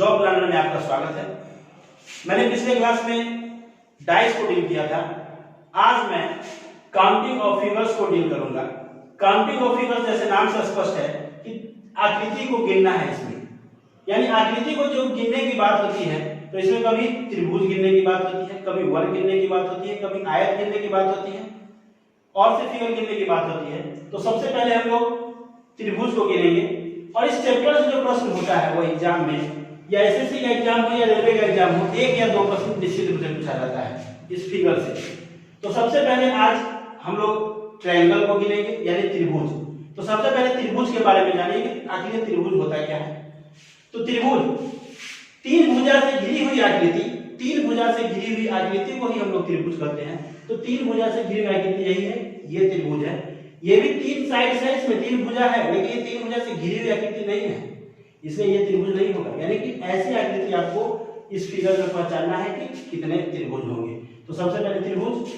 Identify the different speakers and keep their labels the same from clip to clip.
Speaker 1: Job learner में आपका स्वागत है। मैंने पिछले क्लास में डाइस को डील किया था। आज मैं काउंटिंग ऑफ फिगर्स को डील करूंगा। काउंटिंग ऑफ फिगर्स जैसे नाम से स्पष्ट है कि आकृति को गिनना है इसमें, यानी आकृति को जो गिनने की बात होती है तो इसमें कभी त्रिभुज गिनने की बात होती है, कभी वर्ग गिनने की बात होती है, कभी आयत गिनने की बात होती है और से फिगर गिनने की बात होती है। तो सबसे पहले हम लोग त्रिभुज को गिनेंगे और इस चैप्टर से जो प्रश्न होता है वो एग्जाम में या एसएससी का एग्जाम हो या रेलवे का एग्जाम हो, एक या दो प्रश्न निश्चित रूप से पूछा जाता है इस फिगर से। तो सबसे पहले आज हम लोग ट्रायंगल को गिनेंगे यानी त्रिभुज। तो सबसे पहले त्रिभुज के बारे में जानेंगे आखिर ये त्रिभुज होता क्या है। तो त्रिभुज तीन भुजा से घिरी हुई आकृति, तीन भुजा से घिरी हुई आकृति को ही हम लोग त्रिभुज कहते हैं। तो तीन भुजा से घिरी हुई आकृति यही है, ये त्रिभुज है। ये भी तीन साइड्स है, इसमें तीन भुजा है, लेकिन ये तीन भुजा से घिरी हुई आकृति नहीं है, इसलिए ये त्रिभुज नहीं होगा। यानी कि ऐसी आकृति आपको इस फिगर में पहचानना है कि कितने त्रिभुज होंगे। तो सबसे पहले त्रिभुज,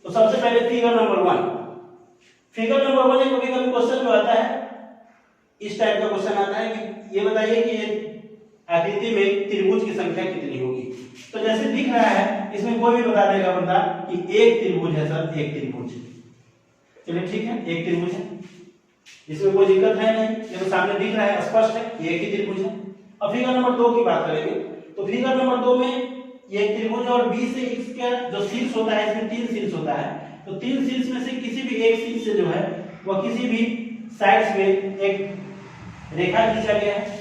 Speaker 1: तो सबसे पहले फिगर नंबर 1। फिगर नंबर 1 में कभी कभी क्वेश्चन जो आता है इस टाइप का क्वेश्चन आता है कि ये बताइए कि ये आकृति में त्रिभुज की संख्या कितनी होगी। तो जैसे दिख रहा है इसमें कोई भी बता देगा बंदा कि एक त्रिभुज है सर, एक त्रिभुज। चलिए ठीक है, एक त्रिभुज है, इसमें कोई दिक्कत है नहीं, ये तो सामने दिख रहा है, स्पष्ट है, एक ही त्रिभुज है। अब फिगर नंबर 2 की बात करेंगे तो फिगर नंबर 2 में ये त्रिभुज और बी से इसका जो शीर्ष होता है, इसमें तीन शीर्ष होता है। तो तीन शीर्ष में से किसी भी एक शीर्ष से जो है वह किसी भी साइड्स में एक रेखा खींचा गया है।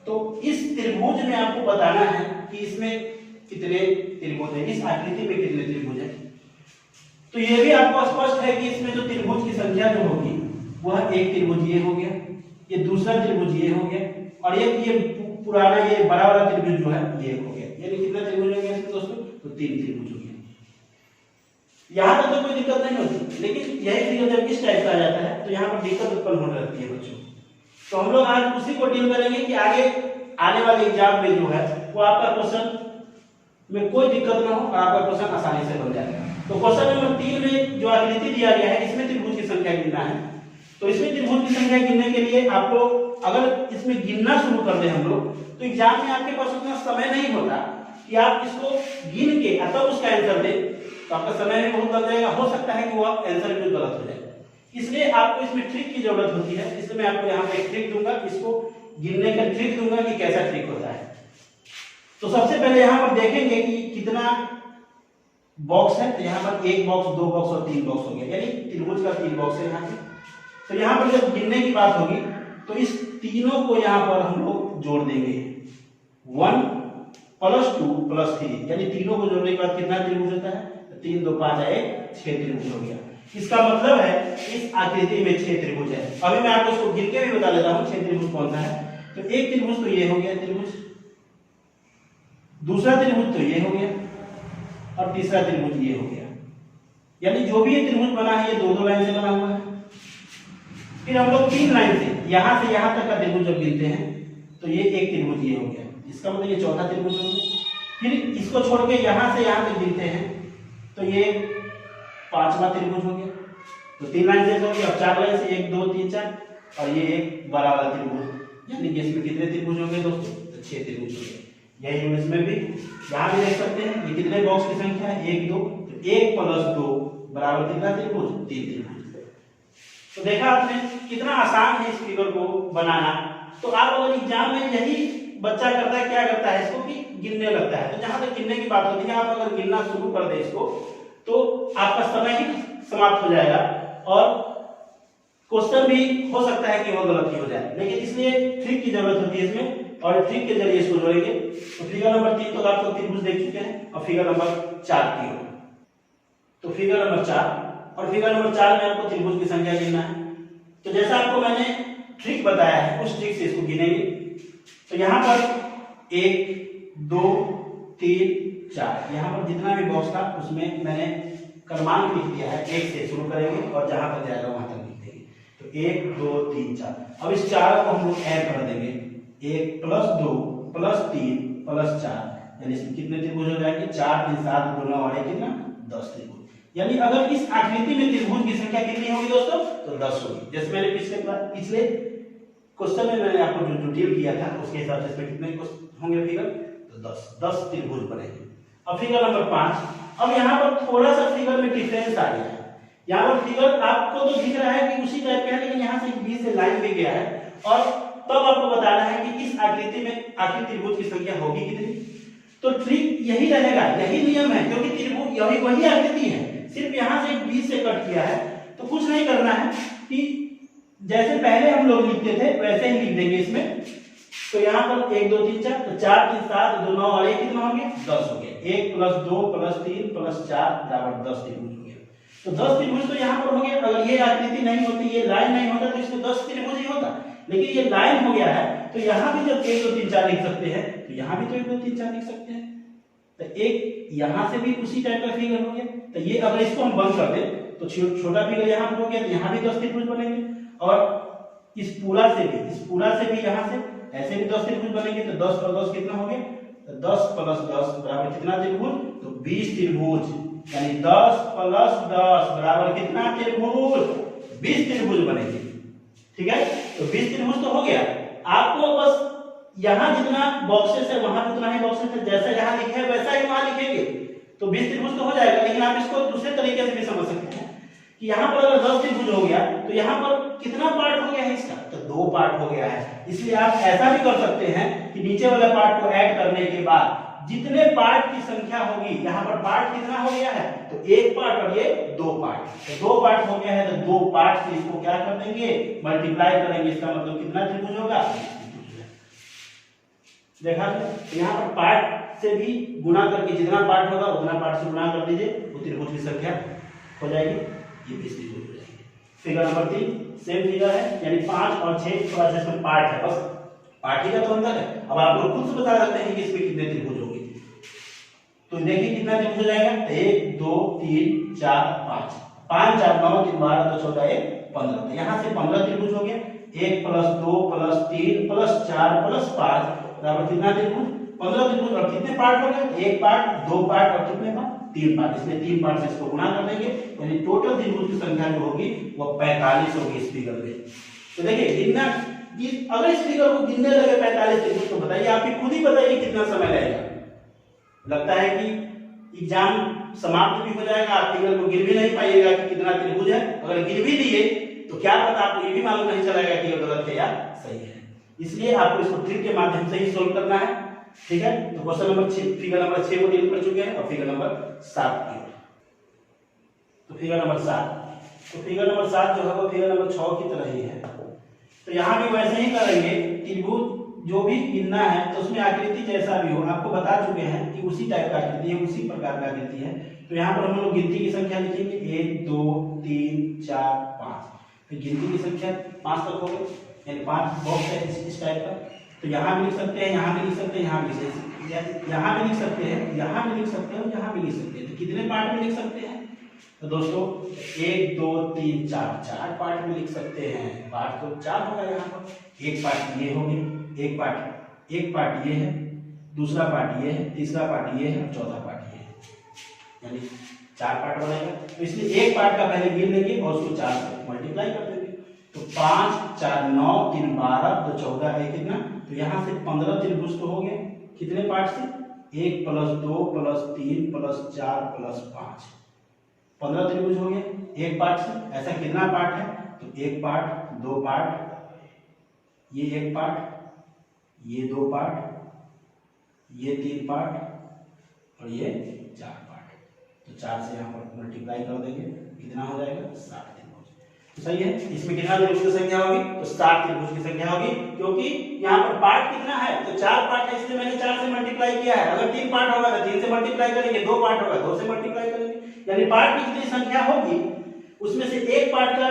Speaker 1: तो इस त्रिभुज में आपको बताना है कि इसमें कितने त्रिभुज है, इस आकृति में कितने त्रिभुज है। तो ये भी आपको स्पष्ट है कि इसमें जो त्रिभुज की संख्या जो होगी वह एक त्रिभुज ये हो गया, ये दूसरा त्रिभुज ये हो गया और ये पुराना ये बड़ा वाला त्रिभुज जो है ये हो गया। यानी कितना त्रिभुज हो गया इसमें दोस्तों? तो तीन त्रिभुज हो गया। यहाँ तक तो कोई दिक्कत नहीं होती, लेकिन यही फिगर जब इस टाइप का आ जाता है तो यहाँ पर दिक्कत उत्पन्न होने लगती है बच्चों। तो हम लोग आज उसी को डील करेंगे कि आगे आने वाले एग्जाम में जो है वो आपका क्वेश्चन में कोई दिक्कत ना हो और आपका क्वेश्चन आसानी से बन जाएगा। तो क्वेश्चन नंबर 3 में जो आकृति दिया गया है इसमें त्रिभुज की संख्या गिनना है। तो इसमें त्रिभुज की संख्या गिनने के लिए आपको अगर इसमें गिनना शुरू कर दें हम लोग तो एग्जाम में आपके पास उतना समय नहीं होता कि आप इसको गिन के तब उसका आंसर दें, तो आपका समय भी बहुत लग जाएगा, हो सकता है कि वो आंसर भी गलत हो जाए। इसलिए आपको इसमें ट्रिक की जरूरत होती है, इसलिए मैं आपको यहाँ पे एक ट्रिक दूंगा, इसको गिनने का ट्रिक दूंगा कि कैसा ट्रिक होता है। तो सबसे पहले यहाँ पर देखेंगे कि कितना बॉक्स है। तो यहाँ पर एक बॉक्स, दो बॉक्स और तीन बॉक्स हो गया, यानी त्रिभुज का तीन बॉक्स है यहाँ पे। तो यहाँ पर जब गिनने की बात होगी तो इस तीनों को यहाँ पर हम लोग जोड़ देंगे, 1 + 2 + 3, यानी तीनों को जोड़ने के बाद कितना त्रिभुज होता है? 3 2 5 1 6 त्रिभुज हो गया। इसका मतलब है इस आकृति में 6 त्रिभुज है। अभी मैं आपको इसको गिन के भी बता देता हूँ 6 त्रिभुज कौन सा है। तो एक त्रिभुज तो ये हो गया त्रिभुज, दूसरा त्रिभुज तो ये हो गया और तीसरा त्रिभुज ये हो गया। यानी जो भी ये त्रिभुज बना है ये दो लाइन से बना हुआ है। फिर हम लोग 3 लाइन से यहां तक का त्रिभुज जब गिनते हैं तो ये एक त्रिभुज ये हो गया, इसका मतलब ये चौथा त्रिभुज हो गया। फिर इसको छोड़ के यहां से यहां तक गिनते हैं तो ये 5वां त्रिभुज हो गया। तो 3 लाइन से हो गया, अब 4 लाइन से 1 2 3 4 और ये एक बड़ा वाला त्रिभुज। यानी कि इसमें कितने त्रिभुज होंगे दोस्तों? तो 6 त्रिभुज हो गए। यही इसमें भी, यहाँ भी देख सकते हैं ये कितने बॉक्स की संख्या है? 1 2, तो 1 + 2 बराबर कितना त्रिभुज? 3 त्रिभुज। तो देखा आपने कितना आसान है इस फिगर को बनाना। तो आप अगर एग्जाम में यही बच्चा करता है, क्या करता है इसको कि गिनने लगता है। तो जहां तक गिनने की बात होती है आप अगर गिनना शुरू कर दे इसको तो आपका समय ही समाप्त हो जाएगा और क्वेश्चन भी हो सकता है कि वो गलत ही हो जाए। लेकिन इसलिए ट्रिक की जरूरत होती है इसमें और ट्रिक के जरिए इसको जोड़ेंगे। तो फिगर नंबर 3 तो आप लोग त्रिभुज देख चुके हैं और फिगर नंबर 4 की हो। तो फिगर नंबर 4 और फिगर नंबर 4 में आपको त्रिभुज की संख्या गिनना है। तो जैसा आपको मैंने ट्रिक बताया है उस ट्रिक से इसको गिनेंगे। तो यहाँ पर 1 2 3 4 यहाँ पर जितना भी बॉक्स था उसमें मैंने क्रमांक लिख दिया है, 1 से शुरू करेंगे और जहां तक जाएगा वहां तक लिख देंगे। तो 1 2 3 4। अब इस 4 को हम लोग ऐड कर देंगे, 1 + 2 + 3 + 4, यानी इसमें कितने त्रिभुज हो जाएंगे? 4 3 7 2 9 और कितना? 10 त्रिभुज। यानी अगर इस आकृति में त्रिभुज की संख्या कितनी होगी दोस्तों? तो 10 होगी। जैसे मैंने पिछले क्वेश्चन में मैंने आपको जो डिटेल किया था उसके हिसाब से इसमें कितने होंगे फिगर, तो 10 त्रिभुज बनेंगे। अब फिगर नंबर 5, अब यहाँ पर थोड़ा सा फिगर में डिफरेंस आ गया है। यहाँ पर फिगर आपको तो दिख रहा है कि उसी टाइप का है, लेकिन यहाँ से बीच से लाइन भी गया है, और तब आपको बताना है कि इस आकृति में आखिर त्रिभुज की संख्या होगी कितनी। तो ट्रिक यही रहेगा, यही नियम है, क्योंकि त्रिभुज यही वही आकृति है, सिर्फ यहाँ से बीच से कट किया है। तो कुछ नहीं करना है कि जैसे पहले हम लोग लिखते थे वैसे ही लिख देंगे इसमें। तो यहाँ पर 1 2 3 4, तो 4 3 7 2 9 और 1 कितना हो गया, 10 हो गया। 1 + 2 + 3 + 4 बराबर 10 त्रिभुज हो गया। तो 10 त्रिभुज तो यहाँ पर हो गया। अगर ये आकृति नहीं होती, ये लाइन नहीं होता, तो इसमें 10 त्रिभुज ही होता, लेकिन ये लाइन हो गया है। तो यहाँ भी जब 1 2 3 4 लिख सकते हैं, तो यहाँ भी तो 1 2 3 4 लिख सकते हैं। तो एक यहाँ से भी उसी टाइप का फिगर हो गया। तो ये अगर इसको हम बंद कर दें तो छोटा फिगर यहाँ पर हो गया, तो यहाँ भी 10 त्रिभुज बनेंगे। और इस पूरा से भी यहाँ से ऐसे भी 10 त्रिभुज बनेंगे। तो 10 + 10 कितना हो गया, तो 10 + 10 बराबर कितना त्रिभुज, तो 20 त्रिभुज, यानी 10 + 10 बराबर कितना त्रिभुज, 20 त्रिभुज बनेंगे। ठीक है, तो 20 त्रिभुज तो हो गया। आपको बस यहाँ जितना बॉक्सेस है वहां उतना ही बॉक्सेस है, जैसा यहाँ लिखे है वैसा ही वहां लिखेंगे, तो 20 त्रिभुज तो हो जाएगा। लेकिन आप इसको दूसरे तरीके से भी समझ सकते हैं कि यहाँ पर अगर 10 त्रिभुज हो गया तो यहाँ पर कितना पार्ट हो गया है इसका, तो 2 पार्ट हो गया है। इसलिए आप ऐसा भी कर सकते हैं कि नीचे वाले पार्ट को ऐड करने के बाद जितने पार्ट की संख्या होगी, यहाँ पर पार्ट कितना हो गया है, तो 1 पार्ट और ये 2 पार्ट, तो 2 पार्ट हो गया है। तो 2 पार्ट से इसको क्या कर देंगे, मल्टीप्लाई करेंगे। इसका मतलब कितना त्रिभुज होगा, देखा। तो यहाँ पर पार्ट से भी गुणा करके जितना पार्ट होगा उतना पार्ट से गुणा कर दीजिए, वो त्रिभुज की संख्या हो जाएगी, ये 20 त्रिभुज हो जाएंगे। फिगर नंबर 3 सेम फिगर है, यानी 5 और 6 थोड़ा सा इसमें पार्ट है, बस पार्ट ही का तो अंतर है। अब आप लोग खुद से बता सकते हैं कि इसमें कितने त्रिभुज होंगे। तो देखिए कितना त्रिभुज हो जाएगा, 1 2 3 4 5, 5 4 9 3 12 2 14 1 15। तो यहाँ से 15 त्रिभुज हो गया। 1 + 2 + 3 + 4 + 5 बराबर कितना त्रिभुज, 15 त्रिभुज। और कितने पार्ट हो गए, 1 पार्ट 2 पार्ट और कितने पार्ट, 3 पार्ट। इसमें 3 पार्ट से इसको गुणा कर देंगे, यानी टोटल त्रिभुज की संख्या जो होगी वो 45 होगी इस फिगर में। तो देखिए गिनना, अगर इस फिगर को गिनने लगे 45 त्रिभुज, तो बताइए आप ही खुद ही बताइए कितना समय लगेगा। लगता है कि एग्जाम समाप्त भी हो जाएगा, आप फिगर को गिन भी नहीं पाइएगा कि कितना त्रिभुज है। अगर गिन भी दिए तो क्या पता आपको ये भी मालूम नहीं चलेगा कि ये गलत है या सही है। इसलिए आपको इसको ट्रिक के माध्यम से ही सोल्व करना है। ठीक है, तो क्वेश्चन नंबर 6, फिगर नंबर 6 को डील कर चुके हैं। और फिगर नंबर 7 की, तो फिगर नंबर 7, तो फिगर नंबर 7 जो है वो फिगर नंबर 6 की तरह ही है। तो यहाँ भी वैसे ही करेंगे, त्रिभुज जो भी गिनना है तो उसमें आकृति जैसा भी हो, आपको बता चुके हैं कि उसी टाइप का आकृति है, उसी प्रकार का आकृति है। तो यहाँ पर हम लोग गिनती की संख्या लिखेंगे, 1 2 3 4 5, फिर गिनती की संख्या 5 तक हो गई, यानी 5 बॉक्स है इस टाइप का। तो यहाँ भी लिख सकते हैं, यहाँ भी लिख सकते हैं, यहाँ भी लिख सकते हैं, यहाँ भी लिख सकते हैं, यहाँ भी लिख सकते हैं, यहाँ भी लिख सकते हैं। तो कितने पार्ट में लिख सकते हैं, तो दोस्तों 1 2 3 4, 4 पार्ट में लिख सकते हैं। पार्ट तो 4 होगा यहाँ पर। एक पार्ट ये हो गया, एक पार्ट ये है, दूसरा पार्ट ये है, तीसरा पार्ट ये है, और चौथा पार्ट ये है, यानी 4 पार्ट बनेगा। तो इसलिए एक पार्ट का पहले गिन लेंगे और उसको 4 से मल्टीप्लाई कर देंगे। तो 5 4 9 3 12 तो 14 है कितना, तो यहाँ से 15 त्रिभुज तो हो गए। कितने पार्ट से, 1 + 2 + 3 + 4 + 5, 15 त्रिभुज हो गए एक पार्ट से। ऐसा कितना पार्ट है, तो 1 पार्ट 2 पार्ट, ये 1 पार्ट, ये 2 पार्ट, ये 3 पार्ट और ये 4 पार्ट। तो 4 से यहाँ पर मल्टीप्लाई कर देंगे, कितना हो जाएगा, 60 त्रिभुज। तो सही है, इसमें कितना त्रिभुज की संख्या होगी, तो 60 त्रिभुज की संख्या होगी। क्योंकि यहाँ पर पार्ट कितना है, तो 4 पार्ट है, इसलिए मैंने 4 से मल्टीप्लाई किया है। अगर 3 पार्ट होगा तो 3 से मल्टीप्लाई करेंगे, 2 पार्ट होगा 2 से मल्टीप्लाई करेंगे, यानी पार्ट की जितनी संख्या होगी उसमें से एक पार्ट का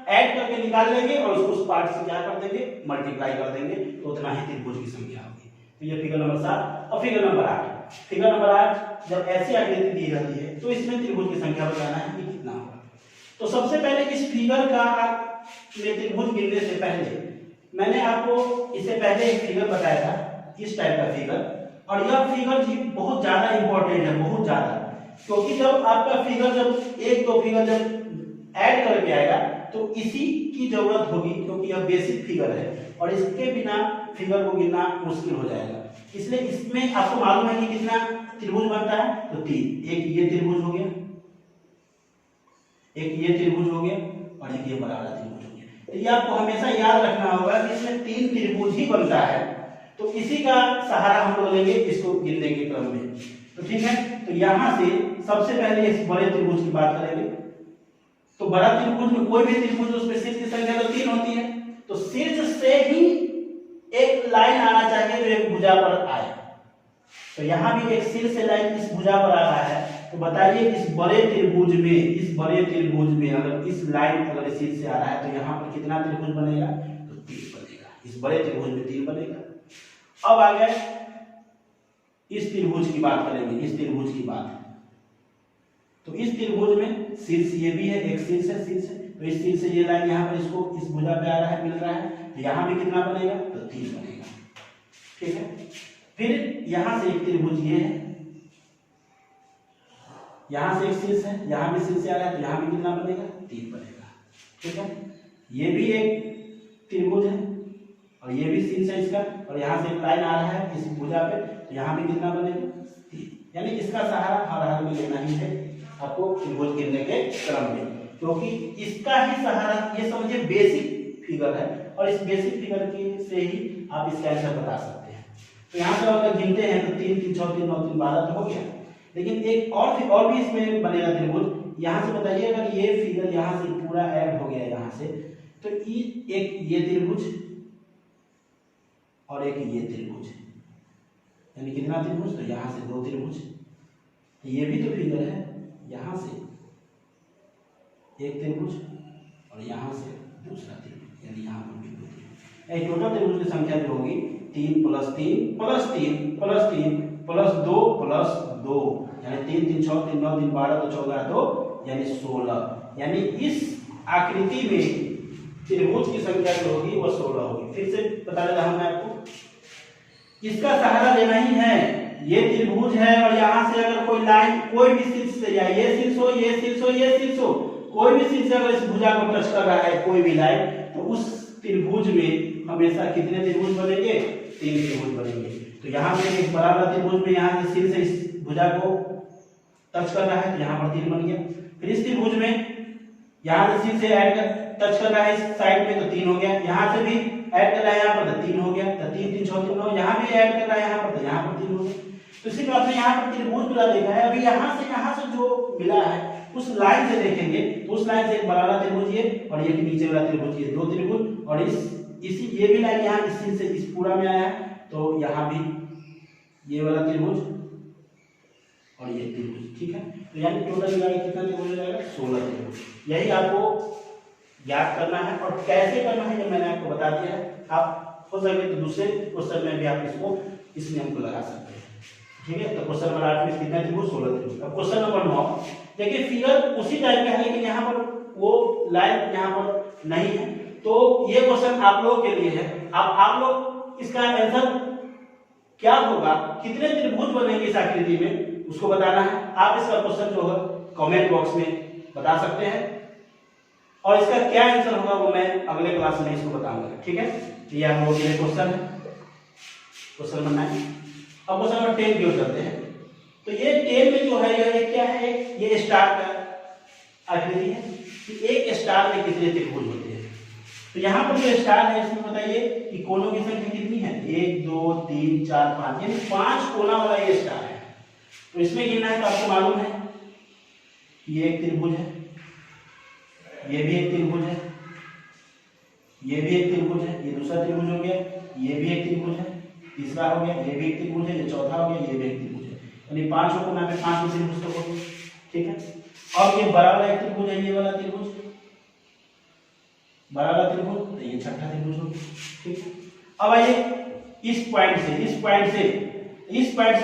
Speaker 1: ऐड करके निकाल लेंगे और उसको उस पार्ट से क्या कर देंगे, मल्टीप्लाई कर देंगे, तो उतना ही त्रिभुज की संख्या होगी। तो ये फिगर नंबर 7। और फिगर नंबर 8, फिगर नंबर 8 जब ऐसी आकृति दी रहती है तो इसमें त्रिभुज की संख्या बताना है कि कितना होगा। तो सबसे पहले इस फिगर का में त्रिभुज गिनने से पहले मैंने आपको इससे पहले एक फिगर बताया था, इस टाइप का फिगर। और यह फिगर जी बहुत ज्यादा इंपॉर्टेंट है, बहुत ज्यादा, क्योंकि जब आपका फिगर जब 1-2 फिगर जब ऐड करके आएगा तो इसी की जरूरत होगी, क्योंकि यह बेसिक फिगर है और इसके बिना फिगर को गिनना मुश्किल हो जाएगा। इसलिए इसमें आपको मालूम है कि कितना त्रिभुज बनता है, तो 3। एक ये त्रिभुज हो गया, एक ये त्रिभुज हो गया और एक ये बड़ा वाला त्रिभुज हो गया। तो ये आपको हमेशा याद रखना होगा कि इसमें 3 त्रिभुज ही बनता है, तो इसी का सहारा हम लोग लेंगे इसको गिनने के क्रम में। तो ठीक है, तो यहां से सबसे पहले इस बड़े त्रिभुज की बात करेंगे। तो बड़ा त्रिभुज में कोई भी त्रिभुज उसमें शीर्ष की संख्या तो 3 होती है, तो शीर्ष से ही एक लाइन आना चाहिए जो एक भुजा पर आए। तो यहाँ भी एक शीर्ष से लाइन इस भुजा पर आ रहा है, तो बताइए इस बड़े त्रिभुज में, इस बड़े त्रिभुज में अगर इस लाइन अगर शीर्ष से आ रहा है तो यहाँ पर कितना त्रिभुज बनेगा, तो 3 बनेगा। इस बड़े त्रिभुज में 3 बनेगा। अब आ गए इस त्रिभुज की बात करेंगे, इस त्रिभुज की बात। तो इस त्रिभुज में शीर्ष ये भी है, एक शीर्ष है, शीर्ष है, तो इस शीर्ष से ये लाइन यहाँ पर इसको इस भुजा पे आ रहा है, मिल रहा है, तो यहाँ भी कितना बनेगा, तो 3 बनेगा। ठीक है, फिर यहां से एक त्रिभुज ये है, यहां से एक शीर्ष है, यहां भी शीर्ष आ रहा है, तो यहां भी कितना बनेगा, 3 बनेगा। ठीक है, ये भी एक त्रिभुज है और ये भी शीर्ष है इसका, और यहां से एक लाइन आ रहा है इस भुजा पे, तो यहां भी कितना बनेगा, 3। यानी इसका सहारा हर हाल में लेना ही है आपको त्रिभुज गिनने के क्रम में, क्योंकि इसका ही सहारा, ये समझिए बेसिक फिगर है और इस बेसिक फिगर के से ही आप इसका आंसर बता सकते हैं। तो यहाँ से अगर गिनते हैं तो 3 3 6 3 9 3 12 तो हो गया, लेकिन एक और भी इसमें बनेगा त्रिभुज। यहाँ से बताइए अगर ये फिगर यहाँ से पूरा ऐड हो गया यहाँ से, तो एक ये त्रिभुज और एक ये त्रिभुज, यानी कितना त्रिभुज, तो यहाँ से 2 त्रिभुज। ये भी तो फिगर है, यहाँ से एक त्रिभुज और यहाँ से दूसरा त्रिभुज, यानी यहाँ पर भी 2 त्रिभुज। टोटल त्रिभुज की संख्या जो होगी 3 + 3 + 3 + 3 + 2 + 2, यानी 3 3 6 3 9 3 12 तो 14 2, यानी 16। यानी इस आकृति में त्रिभुज की संख्या जो होगी वो 16 होगी। फिर से बता देता हूं मैं आपको, इसका सहारा लेना ही है। ये त्रिभुज है और यहाँ से अगर कोई लाइन कोई भी शीर्ष से जाए, ये शीर्ष हो, ये शीर्ष हो, ये शीर्ष हो, कोई भी शीर्ष अगर इस भुजा को टच कर रहा है कोई भी लाइन, तो उस त्रिभुज में हमेशा कितने त्रिभुज बनेंगे, 3 त्रिभुज बनेंगे। तो यहाँ पे एक बड़ा वाला त्रिभुज में यहाँ से शीर्ष इस भुजा को टच कर रहा है, तो यहाँ पर 3 बन गया। फिर इस त्रिभुज में यहाँ से शीर्ष से ऐड टच कर रहा है इस साइड में, तो 3 हो गया। यहाँ से भी ऐड कर रहा है यहाँ पर, तो 3 हो गया। तो 3 3 6 3 9, यहाँ भी ऐड कर रहा है यहाँ पर, तो यहाँ पर 3 हो गया। तो इसी में आपने यहाँ पर त्रिभुज पूरा देखा है। अभी यहाँ से जो मिला है उस लाइन से देखेंगे, तो उस लाइन से एक बड़ा वाला त्रिभुज ये और एक नीचे वाला त्रिभुज ये, 2 त्रिभुज, और इसी ये भी लाइन यहाँ इस शीर्ष से इस पूरा में आया है, तो यहाँ भी ये वाला त्रिभुज और ये त्रिभुज। ठीक है, तो यानी टोटल मिलाकर कितना त्रिभुज हो जाएगा, 16 त्रिभुज। यही आपको याद करना है और कैसे करना है ये मैंने आपको बता दिया है। आप हो सके तो दूसरे क्वेश्चन में भी आप इस नियम को लगा सकते हैं। ठीक है, तो क्वेश्चन नंबर 8 में कितना त्रिभुज, 16 त्रिभुज। अब क्वेश्चन नंबर 9, देखिए फिगर उसी टाइप का है लेकिन यहाँ पर वो लाइन यहाँ पर नहीं है, तो ये क्वेश्चन आप लोगों के लिए है। आप लोग इसका आंसर क्या होगा, कितने त्रिभुज बनेंगे इस आकृति में, उसको बताना है। आप इसका क्वेश्चन जो है कमेंट बॉक्स में बता सकते हैं और इसका क्या आंसर होगा वो मैं अगले क्लास में इसको बताऊंगा। ठीक है, तो ये आप लोगों के लिए क्वेश्चन है, क्वेश्चन नंबर 9। अब क्वेश्चन नंबर 10 की ओर चलते हैं। तो ये 10 में जो है ये क्या है, ये स्टार का आकृति है कि एक स्टार में कितने त्रिभुज होते हैं। तो यहाँ पर जो स्टार है इसमें बताइए कि कोनों की संख्या कितनी है, 1 2 3 4 5, यानी 5 कोना वाला ये स्टार है। तो इसमें गिनना है तो आपको मालूम है ये एक त्रिभुज है, ये भी एक त्रिभुज है, ये भी एक त्रिभुज है, ये दूसरा त्रिभुज हो गया, ये भी एक त्रिभुज है, तीसरा हो गया, ये भी एक त्रिभुज है, ये चौथा हो गया, ये भी एक त्रिभुज है, यानी 5 कोना में 5 त्रिभुज तो हो गए। ठीक है, अब ये बड़ा वाला एक त्रिभुज है, ये वाला त्रिभुज बड़ा वाला त्रिभुज, तो ये छठा त्रिभुज हो गया। ठीक है, अब आइए इस पॉइंट से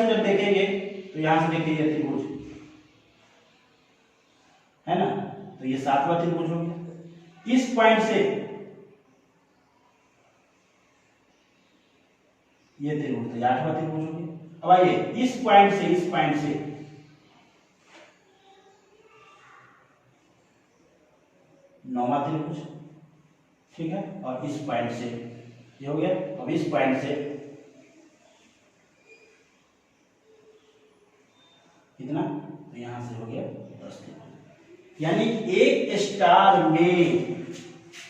Speaker 1: जब देखेंगे तो यहां से देखिए ये त्रिभुज है ना, तो ये 7वां त्रिभुज हो गया। इस पॉइंट से ये त्रिभुज, तो 8वां त्रिभुज हो गया। अब आइए इस पॉइंट से 9वां त्रिभुज। ठीक है, और इस पॉइंट से ये हो गया। अब इस पॉइंट से कितना, तो यहाँ से हो गया 10 त्रिभुज। यानी एक स्टार में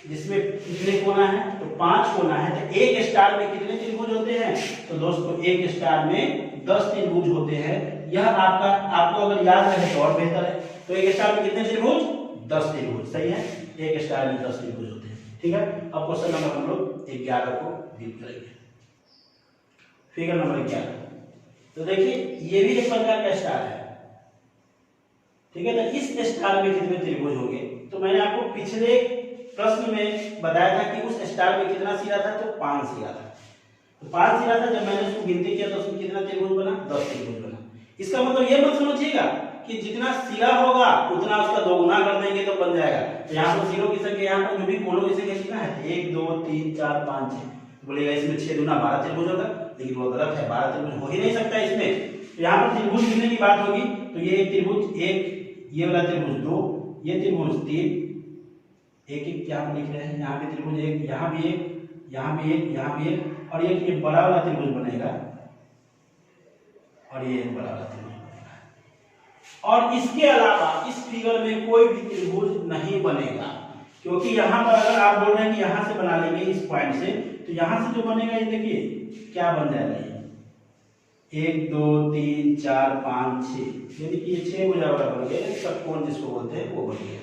Speaker 1: जिसमें कितने कोना है, तो 5 कोना है, तो एक स्टार में कितने त्रिभुज होते हैं, तो दोस्तों एक स्टार में 10 त्रिभुज होते हैं। यह आपको अगर याद रहे तो और बेहतर है। तो एक स्टार में कितने त्रिभुज, 10 त्रिभुज, सही है, एक स्टार में 10 त्रिभुज होते हैं। ठीक है, अब क्वेश्चन नंबर हम लोग 11 को डील करेंगे। फिगर नंबर 11, तो देखिए ये भी एक प्रकार का स्टार है। ठीक है, तो इस स्टार में कितने त्रिभुज होंगे, तो मैंने आपको पिछले प्रश्न में बताया था कि उस स्टार में कितना सिरा था, तो 5 सिरा था। तो 5 सिरा था, जब मैंने उसको गिनती किया तो उसमें कितना त्रिभुज बना, 10 त्रिभुज बना। इसका मतलब ये मत समझिएगा कि जितना सिरा होगा उतना उसका दोगुना कर देंगे तो बन जाएगा। तो यहाँ पर सिरों की संख्या, यहाँ पर जो भी कोनों की संख्या कितना है, 1 2 3 4 5 6, बोलेगा इसमें 6 दूना 12 त्रिभुज होगा, लेकिन वो गलत है, 12 त्रिभुज हो ही नहीं सकता इसमें। तो यहाँ पर त्रिभुज गिनने की बात होगी, तो ये एक त्रिभुज 1, ये वाला त्रिभुज 2, ये त्रिभुज 3, एक एक यहाँ पर लिख रहे हैं, यहाँ पे त्रिभुज 1, यहाँ भी 1, यहाँ भी 1, यहाँ भी 1, और ये बड़ा वाला त्रिभुज बनेगा, और ये बड़ा वाला त्रिभुज बनेगा। और इसके अलावा इस फिगर में कोई भी त्रिभुज नहीं बनेगा, क्योंकि यहाँ पर अगर आप बोल रहे हैं कि यहाँ से बना लेंगे इस पॉइंट से, तो यहाँ से जो बनेगा ये देखिए क्या बन जाएगा, ये 1 2 3 4 5 6, यानी कि ये 6 भुजा वाला बन गया, षटकोण जिसको बोलते हैं वो बन गया।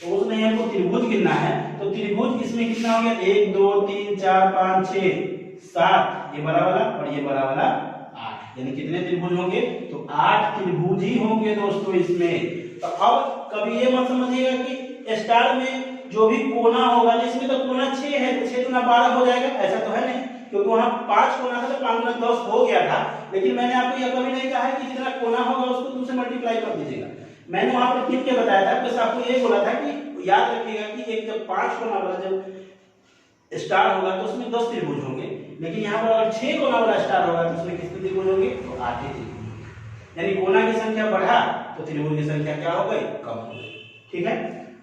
Speaker 1: तो उसमें हमको त्रिभुज गिनना है, तो त्रिभुज इसमें कितना हो गया, 1 2 3 4 5 6 7, ये बड़ा वाला और ये बड़ा वाला 8, यानी कितने त्रिभुज होंगे, तो 8 त्रिभुज ही होंगे दोस्तों इसमें। तो अब कभी ये मत समझिएगा कि स्टार में जो भी कोना होगा, इसमें तो कोना 6 है, तो 6 दूना 12 हो जाएगा, ऐसा तो है नहीं, क्योंकि वहां 5 कोना था तो 5 दूना 10 हो गया था। लेकिन मैंने आपको यह कभी नहीं कहा है कि जितना कोना होगा उसको 2 से मल्टीप्लाई कर दीजिएगा। मैंने वहां पर लिख के बताया था, बस आपको ये बोला था कि याद रखिएगा कि एक जब 5 कोना वाला जब स्टार होगा तो उसमें 10 त्रिभुज होंगे, लेकिन यहाँ पर अगर 6 कोना वाला स्टार होगा तो उसमें कितने त्रिभुज होंगे, तो 8 ही त्रिभुज होंगे। यानी कोना की संख्या बढ़ा तो त्रिभुज की संख्या क्या हो गई, कम हो गई। ठीक है,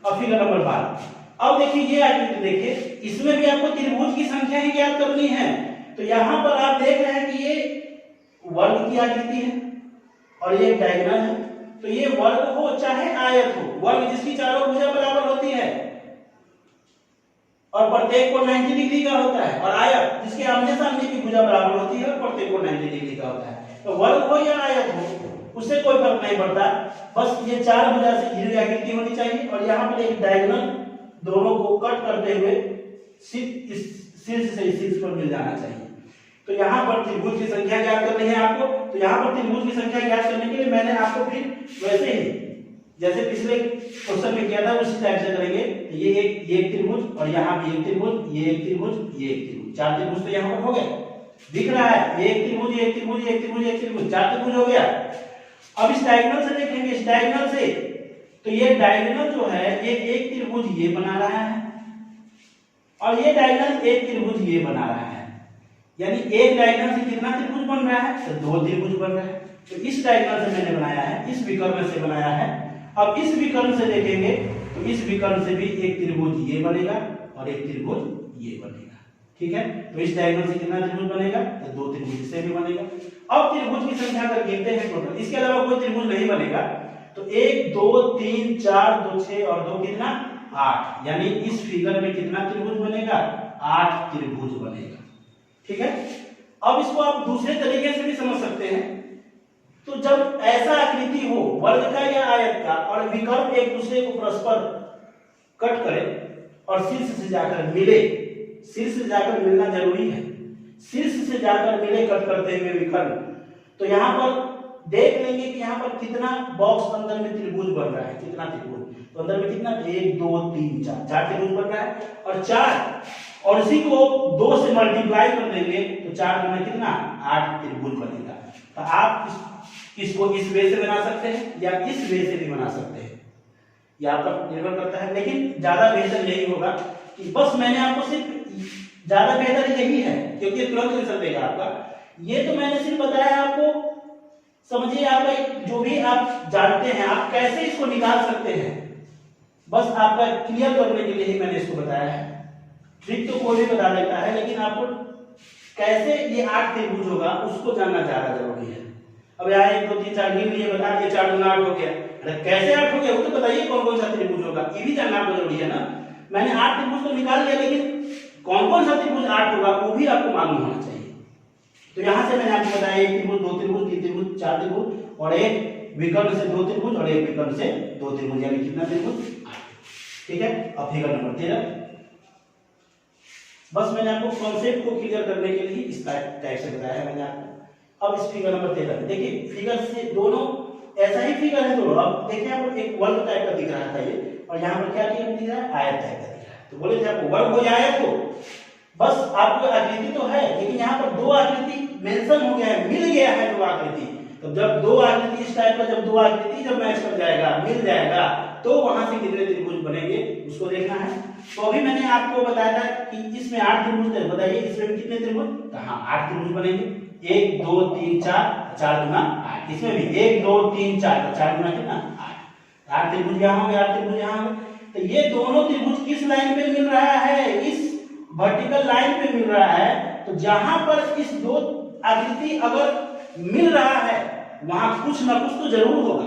Speaker 1: अब फिगर नंबर 12, अब देखिए ये आकृति देखिए, इसमें भी आपको त्रिभुज की संख्या ही ज्ञात करनी है। तो यहाँ पर आप देख रहे हैं कि ये वर्ग की आकृति है और ये डायगोनल है, तो ये वर्ग हो चाहे आयत हो, वर्ग जिसकी चारों भुजा बराबर होती है और प्रत्येक को 90 डिग्री का होता है, और आयत जिसके आमने सामने की भुजा बराबर होती है और प्रत्येक को 90 डिग्री का होता है। तो वर्ग हो या आयत हो उससे कोई फर्क नहीं पड़ता, बस ये 4 भुजा से घिरी हुई आकृति होनी चाहिए, और यहाँ पर एक डायगोनल दोनों को कट करते हुए शीर्ष से शीर्ष पर मिल जाना चाहिए। तो यहाँ पर त्रिभुज की संख्या ज्ञात करनी है आपको। तो यहाँ पर त्रिभुज की संख्या ज्ञात करने के लिए मैंने आपको फिर वैसे ही जैसे पिछले क्वेश्चन में किया था उसी टाइप से करेंगे। तो ये एक त्रिभुज और यहाँ भी एक त्रिभुज, ये एक त्रिभुज, ये एक त्रिभुज, 4 त्रिभुज तो यहाँ पर हो गए, दिख रहा है, ये एक त्रिभुज, एक त्रिभुज, एक त्रिभुज, एक त्रिभुज, 4 त्रिभुज हो गया। अब इस डायगोनल से देखेंगे, इस डायगोनल से, तो ये डायगोनल जो है ये एक त्रिभुज ये बना रहा है और ये डायगोनल एक त्रिभुज ये बना रहा है, यानी एक डायगोनल से कितना त्रिभुज बन रहा है, तो 2 त्रिभुज बन रहा है। तो इस डायगोनल से मैंने बनाया है, इस विकर्ण से बनाया है। अब इस विकर्ण से देखेंगे तो इस विकर्ण से भी एक त्रिभुज ये बनेगा और एक त्रिभुज ये बनेगा। ठीक है, तो इस डायगोनल से कितना त्रिभुज बनेगा, तो 2 त्रिभुज से भी बनेगा। अब त्रिभुज की संख्या अगर गिनते हैं टोटल, इसके अलावा कोई त्रिभुज नहीं बनेगा, तो 1 2 3 4 2 6 और 2 कितना 8, यानी इस फिगर में कितना त्रिभुज बनेगा, 8 त्रिभुज बनेगा। ठीक है, अब इसको आप दूसरे तरीके से भी समझ सकते हैं। तो जब ऐसा आकृति हो वर्ग का या आयत का और विकर्ण एक दूसरे को परस्पर कट करे और शीर्ष से जाकर मिले, शीर्ष से जाकर मिलना जरूरी है, शीर्ष से जाकर मिले कट करते हुए विकर्ण, तो यहाँ पर देख लेंगे कि यहाँ पर कितना बॉक्स अंदर में त्रिभुज बन रहा है, कितना त्रिभुज, तो अंदर में कितना 1 2 3 4 त्रिभुज बन रहा है, और 4 और इसी को 2 से मल्टीप्लाई कर देंगे तो 4 में कितना 8 त्रिभुज बनेगा। तो आप इसको इस वे से बना सकते हैं या इस वे से भी बना सकते हैं, यह आप पर निर्भर करता है, लेकिन ज्यादा बेहतर यही होगा कि बस मैंने आपको सिर्फ ज्यादा बेहतर यही है क्योंकि तुरंत आंसर देगा आपका। ये तो मैंने सिर्फ बताया आपको, समझिए आपका जो भी आप जानते हैं आप कैसे इसको निकाल सकते हैं, बस आपका क्लियर करने के लिए ही मैंने इसको बताया है। ट्रिक तो कोई भी बता देता है, लेकिन आपको कैसे ये 8 त्रिभुज होगा उसको जानना ज्यादा जरूरी है। अब यहाँ 1 2 3 4 गिन लिए, बता दिए 4 दूना 8 हो गया। अरे कैसे 8 हो गया वो तो बताइए, कौन कौन सा त्रिभुज होगा, ये भी जानना आपको जरूरी है ना। मैंने 8 त्रिभुज तो निकाल लिया, लेकिन कौन कौन सा त्रिभुज 8 होगा वो भी आपको मालूम होना चाहिए। तो यहाँ से मैंने आपको बताया 1 त्रिभुज, 2 त्रिभुज, 3 त्रिभुज, 4 त्रिभुज और एक विकर्ण से 2 त्रिभुज और एक विकर्ण से 2 त्रिभुज, यानी कितना त्रिभुज 8। ठीक है। अब फिगर नंबर 13, बस मैंने आपको कॉन्सेप्ट को क्लियर करने के लिए इस टाइप से बताया है मैंने आपको। अब इस फिगर नंबर 13 देखिए, फिगर से दोनों ऐसा ही फिगर है दोनों। अब देखिए यहाँ पर एक वर्ग टाइप का दिख रहा था ये, और यहाँ पर क्या दिख रहा है, आयत टाइप का दिख रहा है। तो बोले थे आपको वर्ग हो या आयत हो, बस आपको आकृति तो है, लेकिन यहाँ पर दो आकृति मेंशन हो गया है, मिल गया है दो आकृति। तो जब दो आकृति इस टाइप का, जब दो आकृति जब मैच कर जाएगा, मिल जाएगा, तो वहां से कितने त्रिभुज बनेंगे उसको देखना है। तो अभी मैंने आपको बताया था कि इसमें 8 त्रिभुज थे, बताइए इसमें कितने त्रिभुज, तो हाँ 8 त्रिभुज बनेंगे। 1 2 3 4, 4 दूना 8, इसमें भी 1 2 3 4, 4 दूना कितना 8। 8 त्रिभुज यहाँ होंगे, 8 त्रिभुज यहाँ होंगे। तो ये दोनों त्रिभुज किस लाइन पे मिल रहा है, इस वर्टिकल लाइन पे मिल रहा है। तो जहां पर इस दो आकृति अगर मिल रहा है, वहां कुछ ना कुछ तो जरूर होगा,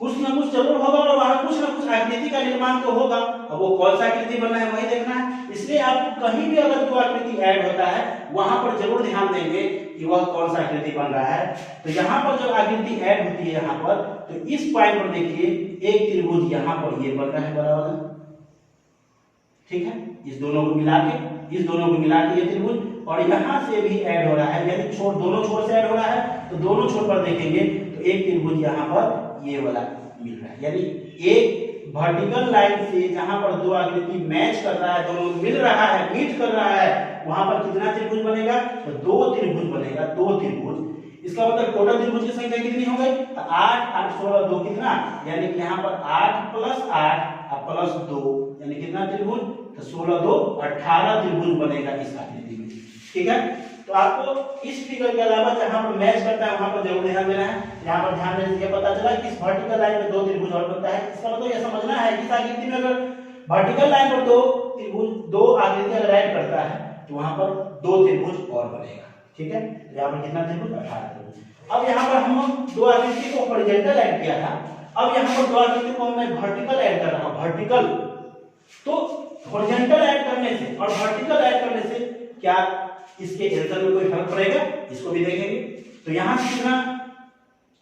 Speaker 1: कुछ ना कुछ जरूर होगा, और वहां कुछ ना कुछ आकृति का निर्माण तो होगा। अब वो कौन सा आकृति बनना है वही देखना है। इसलिए आपको कहीं भी अगर दो आकृति ऐड होता है, वहां पर जरूर ध्यान देंगे कि वह कौन सा आकृति बन रहा है। तो यहाँ पर जब आकृति ऐड होती है यहाँ पर, तो इस पॉइंट पर देखिए एक त्रिभुज यहाँ पर ये बन रहा है बड़ा वाला, ठीक है। इस दोनों को मिला के, इस दोनों को मिला के ये त्रिभुज, और यहाँ से भी ऐड हो रहा है, यानी छोर, दोनों छोर से ऐड हो रहा है। तो दोनों छोर पर देखेंगे तो एक त्रिभुज यहाँ पर ये वाला मिल रहा है, यानी एक वर्टिकल लाइन से जहां पर दो आकृति मैच कर रहा है, दोनों मिल रहा है, मीट कर रहा है, वहां पर कितना त्रिभुज बनेगा, तो 2 त्रिभुज बनेगा, 2 त्रिभुज। इसका मतलब टोटल त्रिभुज की संख्या कितनी हो गई, तो 8 8 16 2 कितना, यानी कि यहाँ पर 8 + 8 प्लस 2, यानी कितना त्रिभुज, तो 16 2 18 त्रिभुज बनेगा इस आकृति में। ठीक है। तो आपको इस फिगर के अलावा जहां पर मैच करता है वहां पर जरूर ध्यान देना है। यहां पर ध्यान देने से पता चला कि इस वर्टिकल लाइन में 2 त्रिभुज और बनता है। इसका मतलब यह समझना है कि इस आकृति में अगर वर्टिकल लाइन पर 2 त्रिभुज, 2 आकृति अगर ऐड करता है, तो वहां पर 2 त्रिभुज और बनेगा। ठीक है। यहां पर कितना त्रिभुज, 18 त्रिभुज। अब यहां पर हम 2 आकृति को हॉरिजॉन्टल ऐड किया था, अब यहां पर 2 आकृति को मैं वर्टिकल ऐड कर रहा हूं, वर्टिकल। तो हॉरिजॉन्टल ऐड करने से और वर्टिकल ऐड करने से क्या इसके आंसर में कोई फर्क पड़ेगा, इसको भी देखेंगे। तो यहां से कितना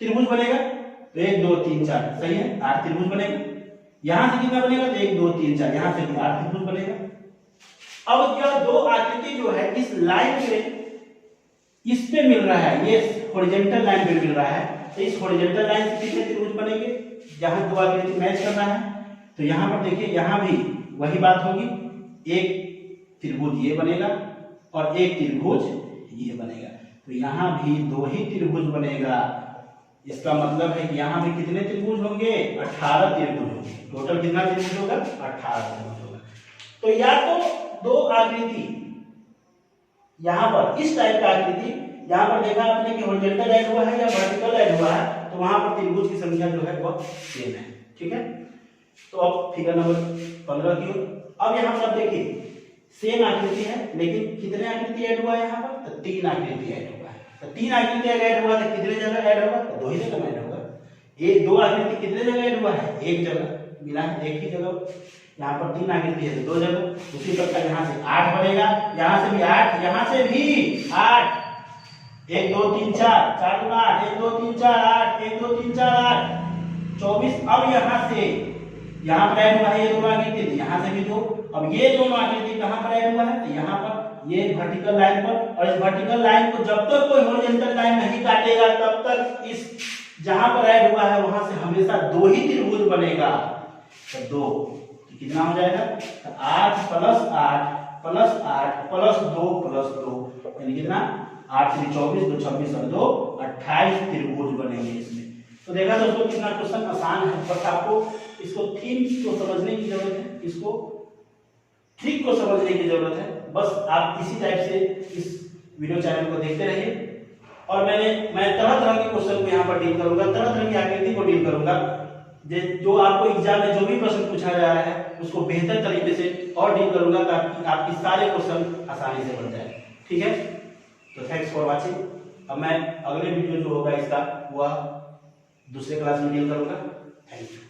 Speaker 1: त्रिभुज बनेगा, तो 1 2 3 4, सही है, 8 त्रिभुज बनेगा। यहां से कितना बनेगा, तो 1 2 3 4, यहां से भी 8 त्रिभुज बनेगा। अब यह 2 आकृति जो है इस लाइन पे, इस पे मिल रहा है, ये हॉरिजॉन्टल लाइन पे मिल रहा है। तो इस हॉरिजॉन्टल लाइन से कितने त्रिभुज बनेंगे, जहां 2 आकृति मैच करना है। तो यहां पर देखिए, यहां भी वही बात होगी, एक त्रिभुज ये बनेगा और एक त्रिभुज ये बनेगा। तो यहाँ भी 2 ही त्रिभुज बनेगा। इसका मतलब है कि यहाँ भी कितने त्रिभुज होंगे, 18 त्रिभुज होंगे। टोटल कितना त्रिभुज होगा, 18 त्रिभुज होगा। तो या तो 2 आकृति यहाँ पर इस टाइप का आकृति, यहाँ पर देखा आपने कि हॉरिजॉन्टल ऐड हुआ है या वर्टिकल ऐड हुआ है, तो वहां पर त्रिभुज की संख्या जो है वह सेम है। ठीक है। तो अब फिगर नंबर 15 की ओर। अब यहाँ पर देखिए सेम आकृति है, लेकिन कितने आकृति ऐड हुआ है यहाँ पर, तो 3 आकृति ऐड हुआ है। तो 3 आकृति ऐड हुआ तो कितने जगह ऐड होगा, तो 2 ही जगह ऐड होगा। ये 2 आकृति कितने जगह ऐड हुआ है, एक जगह मिला है, एक ही जगह। यहाँ पर 3 आकृति है तो 2 जगह। उसी प्रकार यहाँ से 8 बनेगा, यहाँ से भी 8, यहाँ से भी 8, 1 2 3 4, 4 दूना 8, 1 2 3 4 8, 1 2 3 4 8, 24। अब यहाँ से यहाँ पर ऐड हुआ है ये 2 आकृति, यहाँ से भी 2। अब ये दोनों आकृति कहाँ पर ऐड हुआ है, तो यहाँ पर ये वर्टिकल लाइन पर। और इस वर्टिकल लाइन को जब तक कोई हॉरिजॉन्टल लाइन नहीं काटेगा, तब तक इस जहां पर ऐड हुआ है वहां से हमेशा 2 ही त्रिभुज बनेगा। तो 2 तो कितना हो जाएगा, तो 8 + 8 + 8 + 2 + 2, यानी कितना 8 3 24, 2 26 और 2 28 त्रिभुज बनेंगे इसमें। तो देखा दोस्तों कितना क्वेश्चन आसान है, बस आपको इसको थीम को समझने की जरूरत है, इसको ट्रिक को समझने की जरूरत है। बस आप इसी टाइप से इस वीडियो चैनल को देखते रहिए। और मैं तरह तरह के क्वेश्चन को यहाँ पर डील करूंगा, तरह तरह की आकृति को डील करूंगा। जो आपको एग्जाम में जो भी प्रश्न पूछा जा रहा है उसको बेहतर तरीके से और डील करूंगा ताकि आपके सारे क्वेश्चन आसानी से बन जाए। ठीक है। तो थैंक्स फॉर वॉचिंग। अब मैं अगले वीडियो जो होगा इसका वह दूसरे क्लास में डील करूंगा। Thank you.